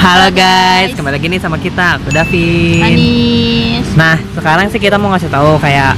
Halo guys, kembali lagi nih sama kita, aku Davin. Anis. Nah, sekarang sih kita mau ngasih tahu kayak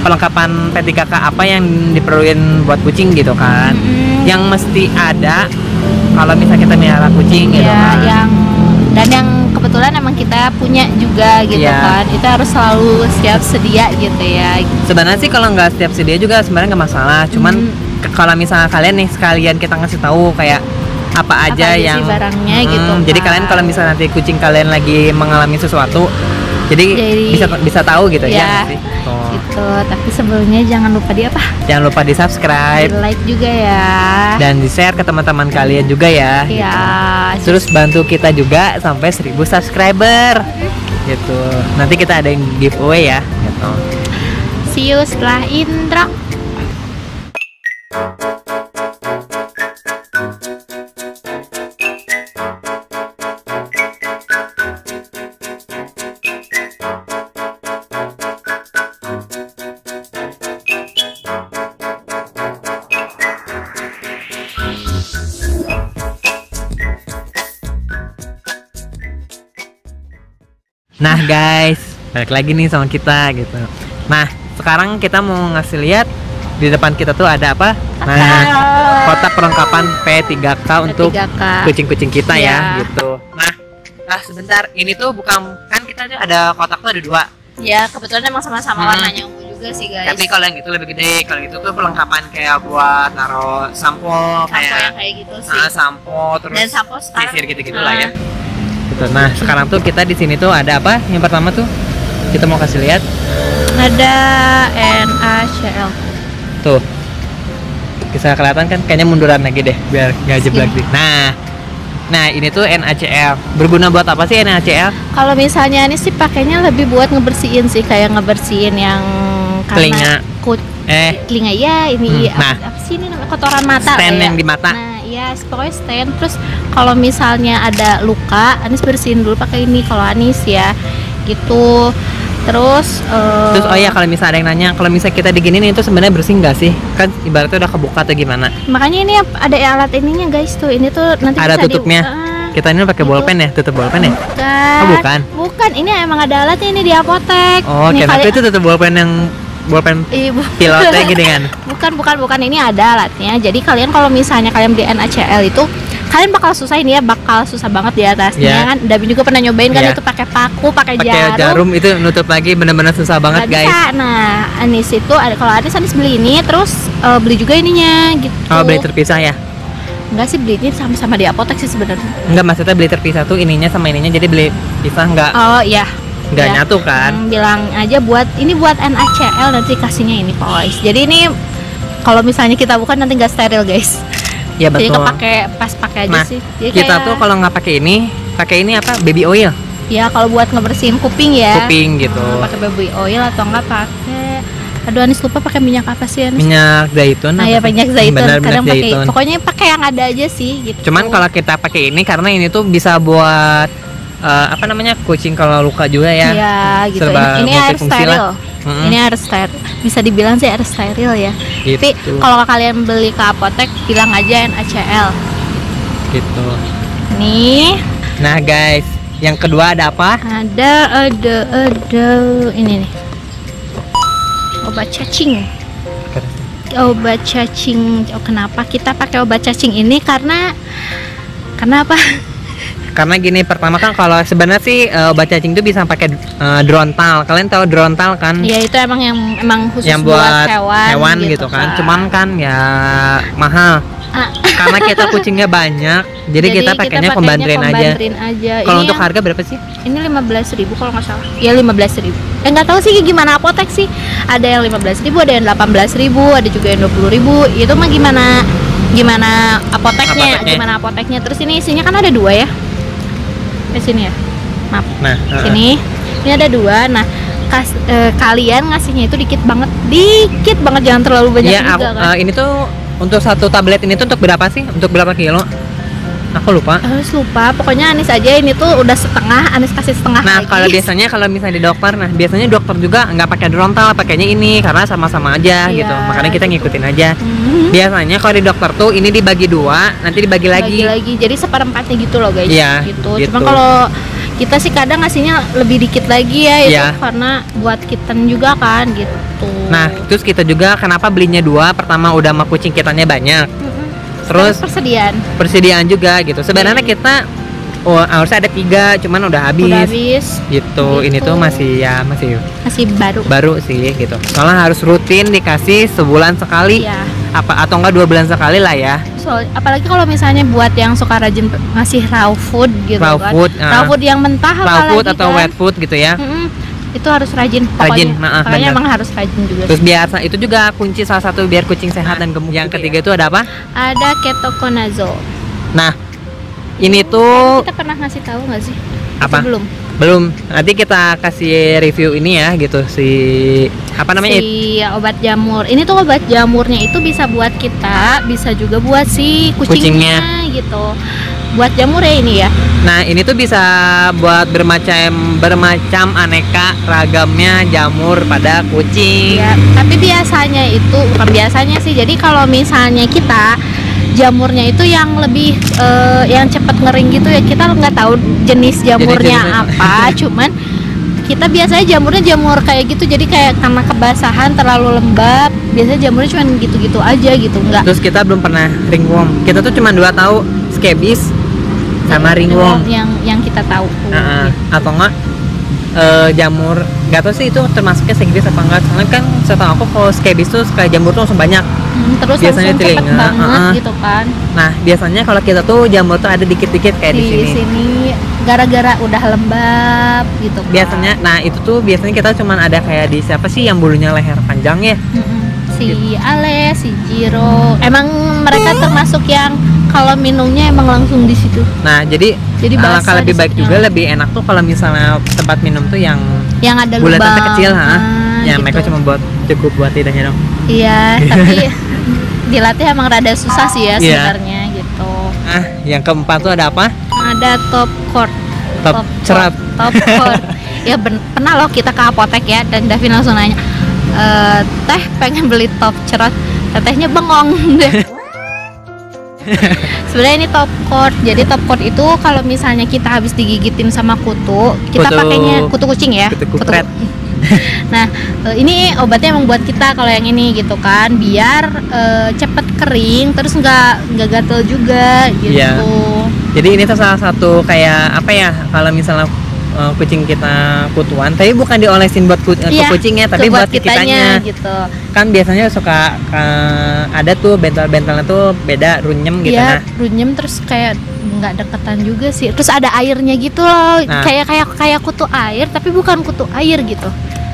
perlengkapan P3K apa yang diperluin buat kucing gitu kan. Yang mesti ada kalau misalnya kita melihara kucing gitu kan. Yang kebetulan emang kita punya juga gitu kan. Itu harus selalu siap sedia gitu ya. Sebenarnya sih kalau nggak siap sedia juga sebenarnya nggak masalah. Cuman kalau misalnya kalian nih sekalian kita ngasih tahu kayak apa aja yang barangnya gitu kan. Jadi kalian kalau misalnya nanti kucing kalian lagi mengalami sesuatu, jadi bisa tahu gitu ya sih. Gitu. Tapi sebelumnya jangan lupa Jangan lupa di subscribe, di like juga ya, dan di share ke teman-teman kalian juga ya. Iya. Gitu. Terus bantu kita juga sampai 1000 subscriber. Gitu. Nanti kita ada yang giveaway ya. Gitu. See you setelah intro. Nah guys, balik lagi nih sama kita gitu. Nah, sekarang kita mau ngasih lihat di depan kita tuh ada apa? Nah, kotak perlengkapan P3K untuk kucing-kucing kita ya gitu. Nah, sebentar, ini tuh bukan, kan kita tuh ada kotak tuh ada 2. Ya, kebetulan emang sama-sama warnanya ungu juga sih guys. Tapi kalau yang itu lebih gede, kalau itu tuh perlengkapan kayak buat naruh sampo kayak gitu sih. Sampo terus dan sampo sekarang sisir gitu-gitu lah ya. Gitu. Nah, sekarang tuh kita di sini tuh ada apa? Yang pertama tuh kita mau kasih lihat. Ada NaCl. Tuh. Bisa kelihatan kan? Kayaknya munduran lagi deh biar nggak jeblak nih. Nah, ini tuh NaCl. Berguna buat apa sih NaCl? Kalau misalnya ini sih pakainya lebih buat ngebersihin sih, kayak ngebersihin yang telinga. Telinga ya, ini apa sih ini namanya, kotoran mata. Stand yang di mata. Nah, iya, pokoknya stand. Terus kalau misalnya ada luka, Anis bersihin dulu pakai ini kalau Anis ya. Gitu. Terus oh ya, kalau misalnya ada yang nanya, kalau misalnya kita diginin itu sebenarnya bersih nggak sih? Kan ibaratnya udah kebuka atau gimana? Makanya ini ada alat ininya guys tuh. Ini tuh nanti ada bisa tutupnya. Kita ini pakai bolpen ya, tutup bolpen ya? Bukan. Oh, bukan. Bukan, ini emang ada alatnya ini di apotek. Oh, oke. Tapi itu tutup bolpen yang bolpen pilotnya gitu kan? Bukan. Ini ada alatnya. Jadi kalian kalau misalnya kalian beli NaCl itu, kalian bakal susah ini ya, bakal susah banget di atasnya kan. Davin juga pernah nyobain kan itu pakai paku, pakai jarum itu nutup lagi bener-bener susah banget guys. Bisa. Nah, Anis itu kalau Anis beli ini, terus beli juga ininya gitu. Oh, beli terpisah ya? Enggak sih, beli ini sama-sama di apotek sih sebenarnya. Enggak, maksudnya beli terpisah tuh ininya sama ininya, jadi beli pisah enggak? Oh iya. Enggak nyatu kan? Bilang aja buat NaCl, nanti kasihnya ini guys. Jadi ini kalau misalnya kita bukan nanti nggak steril guys. Ya betul. Jadi pas pakai aja sih. Jadi kita tuh kalau nggak pakai ini apa? Baby oil. Ya kalau buat ngebersihin kuping ya. Kuping gitu. Pakai baby oil atau enggak pakai. Aduh, Anis lupa pakai minyak apa sih Anis? Minyak zaitun. Nah ya, minyak zaitun. Kadang pakai. Zaitun. Pokoknya pakai yang ada aja sih gitu. Cuman kalau kita pakai ini karena ini tuh bisa buat apa namanya, kucing kalau luka juga ya. Iya gitu. Ini air steril. Ini air steril. Bisa dibilang sih air steril ya. Gitu. Tapi kalau kalian beli ke apotek bilang aja NaCl. Gitu. Nih. Nah guys, yang kedua ada apa? Ada ini nih. Obat cacing. Obat cacing. Oh, kenapa kita pakai obat cacing ini? Karena apa? Karena gini, pertama kan kalau sebenarnya sih obat cacing itu bisa pakai Drontal. Kalian tahu Drontal kan? Ya itu emang khusus yang buat hewan gitu kan. Cuman kan ya mahal. Karena kita kucingnya banyak, jadi kita pakainya pembantuin aja. Kalau untuk harga berapa sih? Ini 15.000 kalau nggak salah. Ya 15.000. Nggak tahu sih gimana apotek sih. Ada yang 15.000, ada yang 18.000, ada juga yang 20.000. Itu mah gimana apoteknya. Terus ini isinya kan ada 2 ya. Di sini ya. Maaf. Nah, sini. Ini ada 2. Nah, kalian ngasihnya itu dikit banget, jangan terlalu banyak ya, juga kan. Ini tuh untuk satu tablet ini tuh untuk berapa sih? Untuk berapa kilo? Aku lupa. Anis lupa, pokoknya Anis aja ini tuh udah setengah, Anis kasih setengah Nah, lagi. kalau biasanya kalau misalnya di dokter, nah biasanya dokter juga nggak pakai Durontal, pakainya ini karena sama-sama aja Iya, gitu. Makanya kita gitu. ngikutin aja. Mhm. Biasanya kalau di dokter tuh ini dibagi 2, nanti dibagi lagi. Lagi, jadi seperempatnya gitu loh guys. Iya, gitu. gitu. Cuma kalau kita sih kadang ngasihnya lebih dikit lagi ya, itu Iya. karena buat kitten juga kan gitu. Nah, terus kita juga kenapa belinya 2? Pertama udah sama kucing kitanya banyak. Mhm. Terus persediaan juga gitu. Sebenarnya Iya. kita harusnya ada 3, cuman udah habis. Udah habis. Gitu. Ini Gitu. tuh masih Masih baru. baru sih gitu. Soalnya harus rutin dikasih sebulan sekali. Iya. Apa atau enggak 2 bulan sekali lah ya. Apalagi kalau misalnya buat yang suka rajin ngasih raw food gitu Raw kan. food, Raw food yang mentah raw food apalagi atau kan. wet food gitu ya. Mm-mm. Itu harus rajin Rajin, pokoknya. Makanya bener. emang harus rajin juga. Terus biasa itu juga kunci salah satu biar kucing sehat dan gemuk. Yang ketiga itu ada apa? Ada ketoconazole. Nah, ini tuh Kita pernah ngasih tahu nggak sih? apa? Belum. Belum. Nanti kita kasih review ini ya gitu si apa namanya? Si obat jamur. Ini tuh obat jamurnya itu bisa buat kita, bisa juga buat si kucingnya gitu. Buat jamur ya ini ya. Nah, ini tuh bisa buat bermacam aneka ragamnya jamur pada kucing. Ya, tapi biasanya itu bukan biasanya sih. Jadi kalau misalnya kita jamurnya itu yang lebih yang cepat ngering gitu ya, kita nggak tahu jenis jamurnya Jenis-jenisnya. apa. Cuman kita biasanya jamurnya jamur kayak gitu, jadi kayak karena kebasahan terlalu lembab, biasanya jamurnya cuma gitu-gitu aja gitu, nggak Terus kita belum pernah ringworm. Kita tuh cuma 2 tahu scabies sama ringworm. yang kita tahu. Gitu. Atau enggak jamur, nggak tahu sih itu termasuknya scabies apa enggak. Soalnya kan setahu aku kalau scabies tuh kayak jamur tuh langsung banyak. Terus biasanya langsung cepet telinga, banget gitu kan. Nah, biasanya kalau kita tuh jamur tuh ada dikit-dikit kayak di sini. Gara-gara udah lembab gitu kan. Biasanya, nah itu tuh biasanya kita cuman ada kayak di siapa sih yang bulunya leher panjang ya? Si Ale, si Jiro, emang mereka termasuk yang kalau minumnya emang langsung di situ. Nah, jadi alangkah basah lebih di baik situnya. juga, lebih enak tuh kalau misalnya tempat minum tuh yang Yang ada buletannya lubang. kecil, ya gitu. mereka cuma cukup buat lidahnya dong. Iya, tapi dilatih emang rada susah sih ya Iya. sebenarnya gitu. Yang keempat tuh ada apa? Ada top court. Top cerat. Top court. Ya pernah loh kita ke apotek ya, dan Davin langsung nanya, teh pengen beli top cerat, tetehnya bengong deh. Sebenarnya ini top court. Jadi top court itu kalau misalnya kita habis digigitin sama kutu, kita pakainya kutu kucing ya. Kutu kupret. Nah, ini obatnya emang buat kita kalau yang ini gitu kan, biar cepet kering, terus nggak gatel juga gitu. Iya. Jadi ini tuh salah satu kayak apa ya, kalau misalnya kucing kita kutuan, tapi bukan diolesin buat ke kucingnya, tapi buat kitanya gitu. Kan biasanya suka ada tuh bentel-bentelnya tuh beda, runyem gitu. Iya, Nah, runyem terus kayak nggak deketan juga sih. Terus ada airnya gitu loh, Nah. kayak kutu air, tapi bukan kutu air gitu.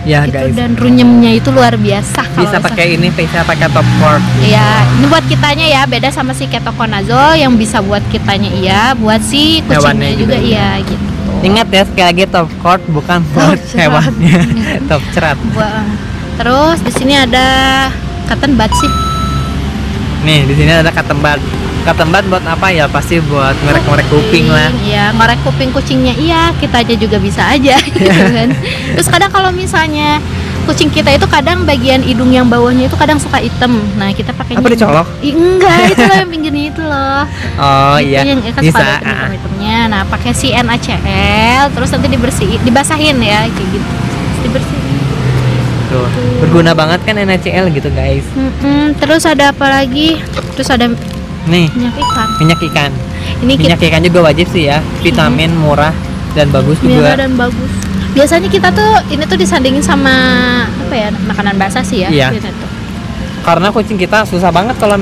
ya Gitu, guys, dan runyemnya itu luar biasa. Kalau bisa misalnya- pakai ini, bisa pakai top court. Iya, ini buat kitanya ya, beda sama si ketoconazole yang bisa buat kitanya iya, buat si kucingnya Hewannya juga juga iya gitu. Ingat ya sekali lagi, top court bukan buat cerat. hewannya. Top cerat. Terus di sini ada cotton bud sih. Nih, di sini ada katembat. Katembat buat apa ya? Pasti buat ngorek-ngorek kuping lah. Iya, ngorek kuping kucingnya iya, kita aja juga bisa aja gitu kan. Terus kadang kalau misalnya kucing kita itu kadang bagian hidung yang bawahnya itu kadang suka hitam. Nah, kita pakainya Apa dicolok? Enggak, itu loh yang pinggirnya itu loh. Oh Itu iya, yang kan bisa. suka ada hitam-hitamnya. Nah, pakai si NaCl, terus nanti dibasahin ya kayak gitu. Terus dibersihin. Tuh, berguna banget kan NaCl gitu guys. Terus ada apa lagi? Terus ada Nih, minyak ikan. minyak ikan. Ini Minyak ikan juga wajib sih ya, vitamin murah dan bagus murah juga. dan bagus. Biasanya kita tuh ini tuh disandingin sama apa ya, makanan basah sih ya. Iya. biasanya tuh. Karena kucing kita susah banget kalau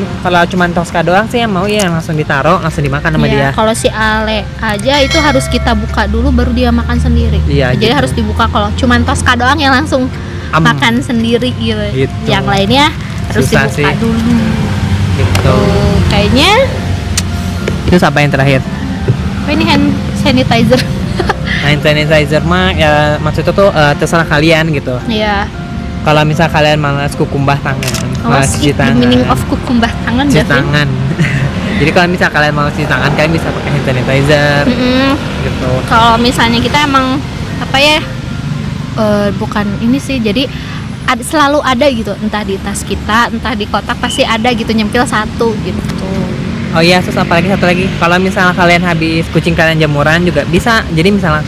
cuma Tosca doang sih yang mau ya langsung ditaruh, langsung dimakan sama Iya, dia. kalau si Ale aja itu harus kita buka dulu baru dia makan sendiri. Iya, Jadi gitu. harus dibuka, kalau cuman Tosca doang yang langsung makan sendiri gitu. Gitu. Yang lainnya harus Susah dibuka sih. dulu. Gitu. Tuh, kayaknya Terus apa yang terakhir? apa ini hand sanitizer. Hand sanitizer mah ya maksudnya tuh terserah kalian gitu. Iya. Kalau misal kalian malas kukumbah tangan, malas cuci The tangan, meaning of kukumbah tangan cuci Davin. tangan. Jadi kalau misal kalian mau cuci tangan, kalian bisa pakai hand sanitizer gitu. Kalau misalnya kita emang apa ya, bukan ini sih, jadi selalu ada gitu, entah di tas kita, entah di kotak, pasti ada gitu, nyempil satu gitu. Oh iya, terus apalagi satu lagi, kalau misalnya kalian habis kucing kalian jemuran juga bisa. Jadi misalnya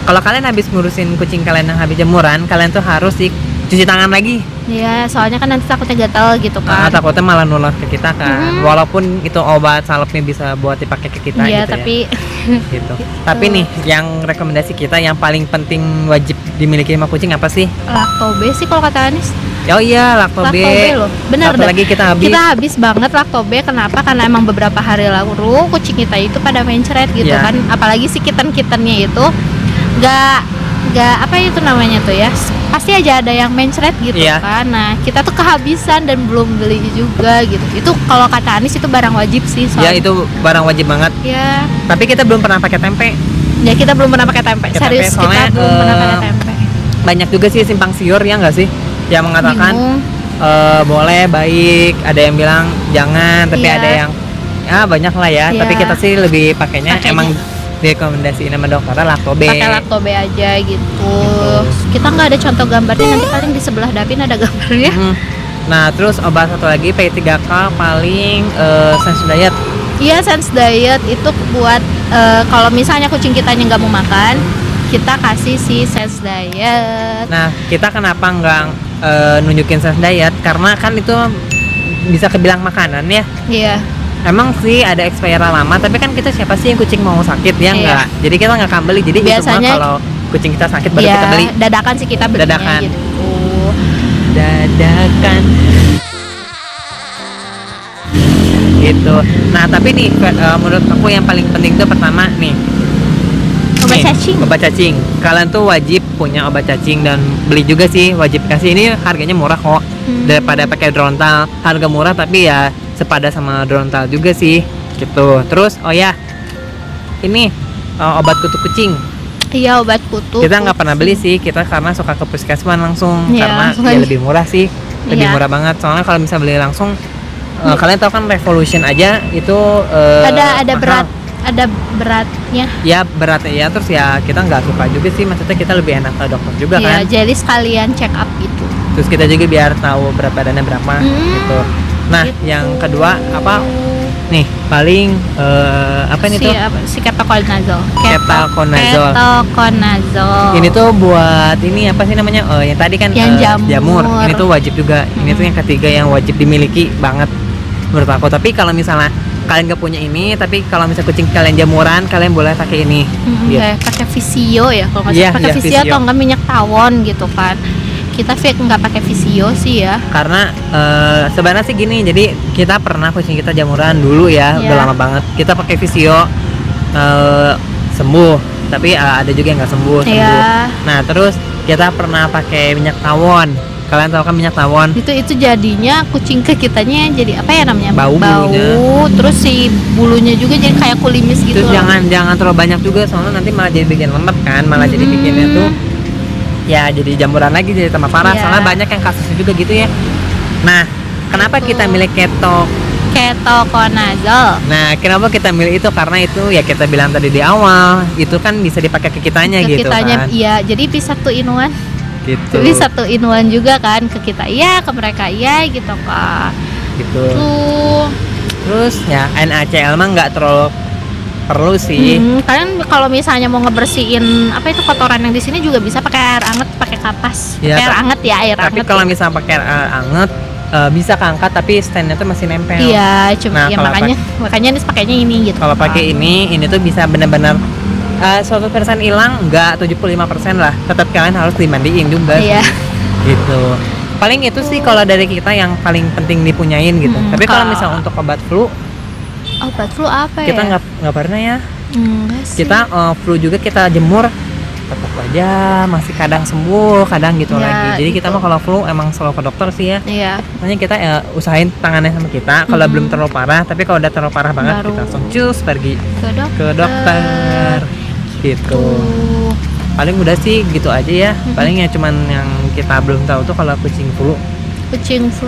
kalau kalian habis ngurusin kucing kalian yang habis jemuran, kalian tuh harus cuci tangan lagi. Iya, soalnya kan nanti takutnya gatal gitu kan. Takutnya malah nular ke kita kan. Walaupun itu obat salepnya bisa buat dipakai ke kita iya, gitu tapi ya. Gitu. Tapi nih, yang rekomendasi kita yang paling penting wajib dimiliki sama kucing apa sih? Lactobe sih kalau kata Anis. Oh iya, Lactobe Loh. Benar. Satu lagi kita habis banget Lactobe. Kenapa? Karena emang beberapa hari lalu kucing kita itu pada mencret gitu kan. Apalagi si kitten-kittennya itu nggak apa itu namanya tuh ya, pasti aja ada yang mencret gitu kan. Nah, kita tuh kehabisan dan belum beli juga gitu. Itu kalau kata Anis itu barang wajib sih soalnya. Ya, itu barang wajib banget. Ya. Tapi kita belum pernah pakai tempe. Ya, kita belum pernah pakai tempe. Serius, kita belum pernah pakai tempe. Banyak juga sih simpang siur ya nggak sih, yang mengatakan boleh, baik, ada yang bilang jangan, tapi ada yang banyak lah ya. Tapi kita sih lebih pakainya emang direkomendasiin sama dokter Lactobe. Pakai Lactobe aja gitu. Kita nggak ada contoh gambarnya, nanti paling di sebelah Davin ada gambarnya. Nah, terus obat satu lagi P3K paling Sense Diet. Iya, Sense Diet itu buat kalau misalnya kucing kita nggak mau makan, kita kasih si Sense Diet. Nah, kita kenapa nggak nunjukin Sense Diet? Karena kan itu bisa kebilang makanan ya. Iya. Emang sih ada expired lama, tapi kan kita siapa sih yang kucing mau sakit ya enggak? Jadi kita nggak akan beli. Jadi biasanya kalau kucing kita sakit baru kita beli. Dadakan sih kita belinya gitu. Dadakan. Gitu. Nah, tapi nih menurut aku yang paling penting tuh pertama nih, obat cacing. Kalian tuh wajib punya obat cacing dan beli juga sih, wajib kasih. Ini harganya murah kok. Daripada pakai Drontal, harga murah tapi ya sepada sama Drontal juga sih gitu. Terus ini obat kutu kucing. Iya, obat kutu. Kita nggak pernah beli sih, kita karena suka ke puskesmas langsung karena ya lebih murah sih, lebih murah banget. Soalnya kalau bisa beli langsung, kalian tahu kan Revolution aja itu ada beratnya. Ya beratnya ya, terus ya kita nggak suka juga sih, maksudnya kita lebih enak ke dokter juga kan. Iya, jadi sekalian check up gitu. Terus kita juga biar tahu berat badannya berapa gitu. Nah, yang kedua apa nih paling apa ini tuh? Si ketoconazole. Ini tuh buat ini apa sih namanya? Yang tadi kan yang jamur. Ini tuh wajib juga. Ini tuh yang ketiga yang wajib dimiliki banget menurut aku. Tapi kalau misalnya kalian gak punya ini, tapi kalau misalnya kucing kalian jamuran, kalian boleh pakai ini. Kayak pakai Visio ya, kalau nggak salah pakai Visio atau enggak minyak tawon gitu kan. Kita nggak pakai Visio sih ya, karena sebenarnya sih gini, jadi kita pernah kucing kita jamuran dulu ya, udah lama banget. Kita pakai Visio sembuh, tapi ada juga yang nggak sembuh. Nah, terus kita pernah pakai minyak tawon. Kalian tahu kan minyak tawon? Itu jadinya kucing ke kitanya jadi apa ya namanya? Bau. Terus si bulunya juga jadi kayak kulimis gitu. Terus jangan terlalu banyak juga, soalnya nanti malah jadi bikin lemet kan, malah jadi bikinnya tuh ya jadi jamuran lagi, jadi tambah parah. Soalnya banyak yang kasusnya juga gitu ya. Nah, kenapa kita milih ketoconazole? Nah, kenapa kita milih itu? Karena itu ya kita bilang tadi di awal, itu kan bisa dipakai ke kitanya gitu kan. Iya, jadi bisa 2 in 1 gitu. Jadi 1 in 1 juga kan, ke kita iya, ke mereka iya gitu kan. Gitu. Terus ya NaCl mah nggak terlalu perlu sih. Kalian kalau misalnya mau ngebersihin apa itu kotoran yang di sini juga bisa pakai air anget, pakai kapas. Air anget ya, air anget. Tapi kalau misalnya pakai air anget bisa keangkat, tapi standnya tuh masih nempel. Iya, cuma ya makanya nih pakainya ini gitu. Kalau pakai ini tuh bisa benar-benar 100% hilang, enggak 75% lah. Tetap kalian harus dimandiin juga. Iya. Gitu. Paling itu sih kalau dari kita yang paling penting dipunyain gitu. Tapi kalau misalnya untuk obat flu apa kita ya? nggak pernah ya. Enggak sih. Kita flu juga kita jemur, tetap aja masih kadang sembuh, kadang gitu lagi. Jadi kita mah kalau flu emang selalu ke dokter sih ya. Iya. Makanya kita usahain tangannya sama kita kalau belum terlalu parah. Tapi kalau udah terlalu parah banget, kita langsung pergi ke dokter. Gitu. Paling udah sih gitu aja ya. Paling ya cuman yang kita belum tahu tuh kalau kucing flu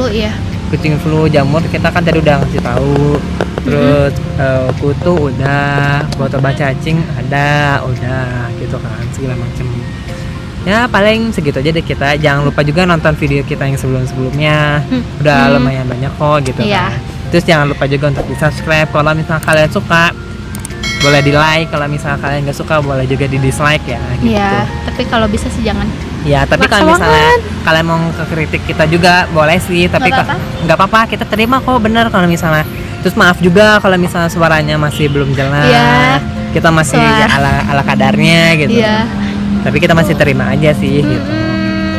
ya. Kucing flu jamur kita kan tadi udah ngasih tahu. terus kutu udah, buat obat cacing ada, udah gitu kan, segala macam. Ya paling segitu aja deh kita. Jangan lupa juga nonton video kita yang sebelum-sebelumnya. Udah lumayan banyak kok gitu Iya. kan. Terus jangan lupa juga untuk di subscribe. Kalau misalnya kalian suka boleh di like, kalau misalnya kalian nggak suka boleh juga di dislike ya gitu. Iya, tapi kalau bisa sih jangan. Ya tapi Maksa kalau misalnya banget. kalian mau kritik kita juga boleh sih, tapi Nggak apa-apa. nggak apa-apa, kita terima kok, bener kalau misalnya. Terus maaf juga kalau misalnya suaranya masih belum jelas. Iya. Kita masih Suara. ala kadarnya gitu. Iya. Tapi kita masih terima aja sih gitu.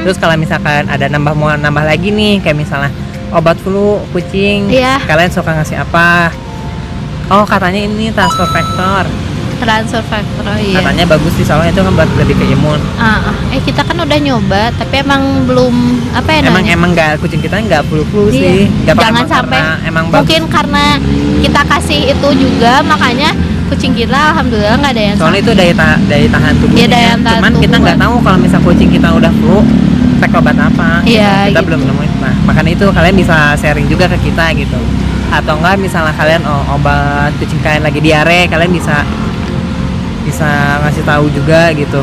Terus kalau misalkan ada mau nambah lagi nih, kayak misalnya obat flu kucing, Iya. kalian suka ngasih apa? Oh katanya ini transfer factor, Transfer factor, oh iya. katanya bagus sih soalnya itu kan buat lebih ke imun. Kita kan udah nyoba, tapi emang belum apa ya namanya? Emang nggak, kucing kita nggak flu Iya. sih. Nggak apa-apa, Jangan emang sampai karena emang bagus. mungkin karena kita kasih itu juga, makanya kucing kita alhamdulillah nggak ada yang Soalnya itu daya tahan tubuhnya. Iya, daya tahan Cuman kita nggak tubuh. tahu kalau misal kucing kita udah flu, efek obat apa. Iya, Kita gitu. belum nemuin. Nah, makanya itu kalian bisa sharing juga ke kita gitu. Atau enggak misalnya kalian obat kucing kalian lagi diare, kalian bisa ngasih tahu juga gitu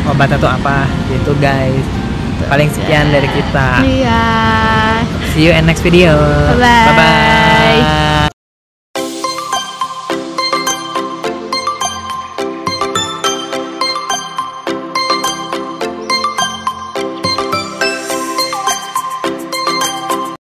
obatnya tuh apa gitu guys. Paling sekian dari kita. Iya. See you in next video. Bye. Bye-bye.